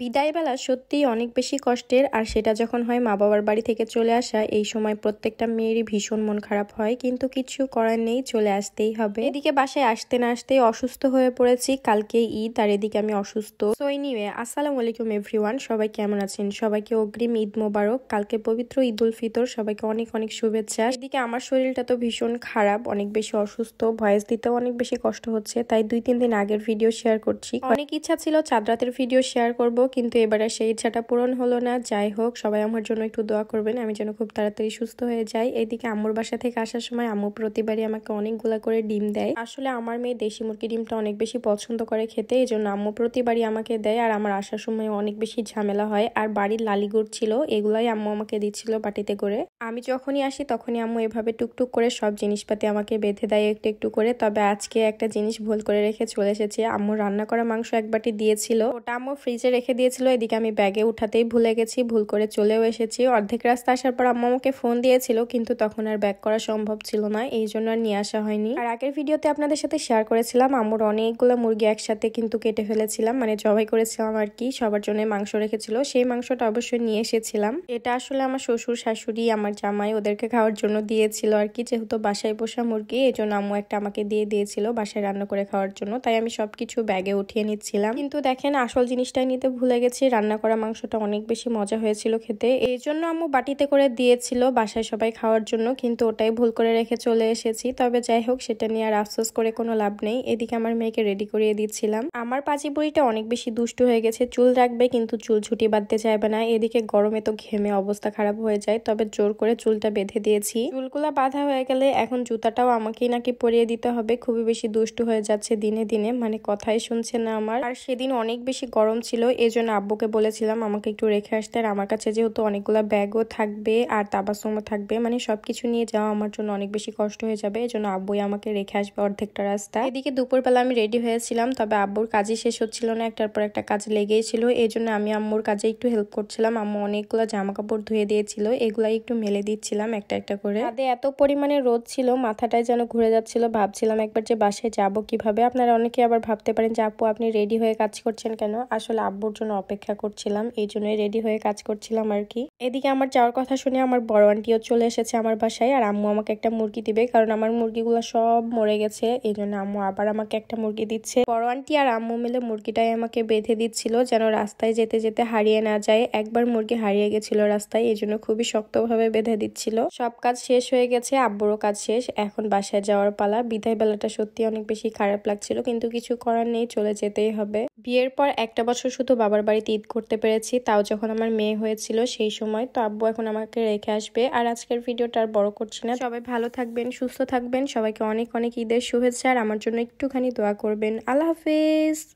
বিদায়বেলা সত্যিই অনেক বেশি কষ্টের, আর সেটা যখন হয় মা বাবার বাড়ি থেকে চলে আসা, এই সময় প্রত্যেকটা মেয়েরই ভীষণ মন খারাপ হয়, কিন্তু কিছু করার নেই, চলে আসতেই হবে। এদিকে বাসায় আসতে না আসতেই অসুস্থ হয়ে পড়েছি, কালকে ঈদ আর এদিকে আমি অসুস্থ। সো এনিওয়ে, আসসালামু আলাইকুম এভরিওয়ান, সবাই কেমন আছেন? সবাইকে অগ্রিম ঈদ মোবারক। কালকে পবিত্র ঈদ উল ফিতর, সবাইকে অনেক অনেক শুভেচ্ছা। এদিকে আমার শরীরটা তো ভীষণ খারাপ, অনেক বেশি অসুস্থ, ভয়েস দিতেও অনেক বেশি কষ্ট হচ্ছে, তাই 2-3 দিন আগের ভিডিও শেয়ার করছি। অনেক ইচ্ছা ছিল চাঁদ রাতের ভিডিও শেয়ার করব, কিন্তু এবারে সেই ইচ্ছাটা পূরণ হলো না। যাই হোক, সবাই আমার জন্য একটু দোয়া করবেন, আমি যেন খুব তাড়াতাড়ি সুস্থ হয়ে যাই। এইদিকে আম্মুর বাসা থেকে আসার সময় আম্মু প্রতিবারই আমাকে অনেকগুলা করে ডিম দেয়। আসলে আমার মেয়ে দেশি মুরগি ডিমটা অনেক বেশি পছন্দ করে খেতে, এই জন্য আম্মু প্রতিবারই আমাকে দেয়। আর আমার আসার সময় অনেক বেশি ঝামেলা হয়, আর বাড়ির লালিগুড় ছিল, এগুলাই আম্মু আমাকে দিচ্ছিল বাটিতে করে। আমি যখনই আসি তখনই আম্মু এভাবে টুকটুক করে সব জিনিসপাতি আমাকে বেঁধে দেয় একটু একটু করে। তবে আজকে একটা জিনিস ভুল করে রেখে চলে এসেছি। আম্মু রান্না করা মাংস এক বাটি দিয়েছিল, ওটা আম্মু ফ্রিজে রেখে দিয়েছিল। এদিকে আমি ব্যাগে উঠাতেই ভুলে গেছি, ভুল করে চলেও এসেছি। অর্ধেক রাস্তা আসার পর আম্মু আমাকে ফোন দিয়েছিল, কিন্তু তখন আর ব্যাক করা সম্ভব ছিল না, এই জন্য আর নিয়ে আসা হয়নি। আর আগের ভিডিওতে আপনাদের সাথে শেয়ার করেছিলাম আম্মুর অনেকগুলো মুরগি একসাথে কিন্তু কেটে ফেলেছিলাম, মানে জবাই করেছিলাম আর কি, সবার জন্য মাংস রেখেছিল। সেই মাংসটা অবশ্যই নিয়ে এসেছিলাম। এটা আসলে আমার শ্বশুর শাশুড়ি আমার জামাই ওদেরকে খাওয়ার জন্য দিয়েছিল আর কি, যেহেতু বাসায় পোষা মুরগি, এই জন্য আম্মু একটা আমাকে দিয়ে দিয়েছিল বাসায় রান্না করে খাওয়ার জন্য। তাই আমি সবকিছু ব্যাগে উঠিয়ে নিচ্ছিলাম, কিন্তু দেখেন আসল জিনিসটাই নিতে ভুলে গেছি। রান্না করা মাংসটা অনেক বেশি মজা হয়েছিল খেতে, এই জন্য আম্মু বাটিতে করে দিয়েছিল বাসায় সবাই খাওয়ার জন্য, কিন্তু ওটাই ভুল করে রেখে চলে এসেছি। তবে যাই হোক, সেটা নিয়ে আর আফসোস করে কোনো লাভ নেই। এদিকে আমার মেয়েকে রেডি করিয়ে দিচ্ছিলাম। আমার পাজি বুড়িটা অনেক বেশি দুষ্টু হয়ে গেছে, চুল রাখবে কিন্তু চুল ছুটি বাঁধতে চাইবে না। এদিকে গরমে তো ঘেমে অবস্থা খারাপ হয়ে যায়, তবে জোর করে চুলটা বেঁধে দিয়েছি। চুলগুলা বাঁধা হয়ে গেলে এখন জুতাটাও আমাকেই নাকি পরিয়ে দিতে হবে। খুবই বেশি দুষ্টু হয়ে যাচ্ছে দিনে দিনে, মানে কথাই শুনছে না আমার। আর সেদিন অনেক বেশি গরম ছিল, এই জন্য আব্বুকে বলেছিলাম আমাকে একটু রেখে আসতে। আর আমার কাছে যেহেতু অনেকগুলো ব্যাগও থাকবে আর তাবাসুমও থাকবে, মানে সবকিছু নিয়ে যাওয়া আমার জন্য অনেক বেশি কষ্ট হয়ে যাবে, এই জন্য আব্বুই আমাকে রেখে আসবে অর্ধেকটা রাস্তা। এদিকে দুপুরবেলা আমি রেডি হয়েছিলাম, তবে আব্বুর কাজই শেষ হচ্ছিল না, একটার পর একটা কাজ লেগেই ছিল, এই জন্য আমি আম্মুর কাজে একটু হেল্প করছিলাম। আম্মু অনেকগুলো জামা কাপড় ধুয়ে দিয়েছিল, এগুলাই একটু মেলে দিচ্ছিলাম একটা একটা করে। ছাদে এত পরিমাণে রোদ ছিল, মাথাটাই যেন ঘুরে যাচ্ছিল। ভাবছিলাম একবার যে বাসায় যাব কিভাবে। আপনারা অনেকে আবার ভাবতে পারেন যে আপু আপনি রেডি হয়ে কাজ করছেন কেন? আসলে আব্বুর জন্য অপেক্ষা করছিলাম, এই জন্যই রেডি হয়ে কাজ করছিলাম আর কি। এদিকে আমার যাওয়ার কথা শুনে আমার বড় আন্টিও চলে এসেছে আমার বাসায়, আর আম্মু আমাকে একটা মুরগি দিবে, কারণ আমার মুরগিগুলো সব মরে গেছে, এই জন্য আম্মু আবার আমাকে একটা মুরগি দিচ্ছে। বড় আন্টি আর আম্মু মিলে মুরগিটাই আমাকে বেঁধে দিচ্ছিল, যেন রাস্তায় যেতে যেতে হারিয়ে না যায়। একবার মুরগি হারিয়ে গেছিল রাস্তায়, এই জন্য খুবই শক্তভাবে বেঁধে দিচ্ছিল। সব কাজ শেষ হয়ে গেছে, আব্বুরও কাজ শেষ, এখন বাসায় যাওয়ার পালা। বিদায় বেলাটা সত্যি অনেক বেশি খারাপ লাগছিল, কিন্তু কিছু করার নেই, চলে যেতেই হবে। বিয়ের পর একটা বছর শুধু বাবার বাড়িতে ঈদ করতে পেরেছি, তাও যখন আমার মেয়ে হয়েছিল সেই সময়। তো আব্বু এখন আমাকে রেখে আসবে। আর আজকের ভিডিওটা আর বড় করছি না, সবাই ভালো থাকবেন, সুস্থ থাকবেন, সবাইকে অনেক অনেক ঈদের শুভেচ্ছা, আর আমার জন্য একটুখানি দোয়া করবেন। আল্লাহ হাফেজ।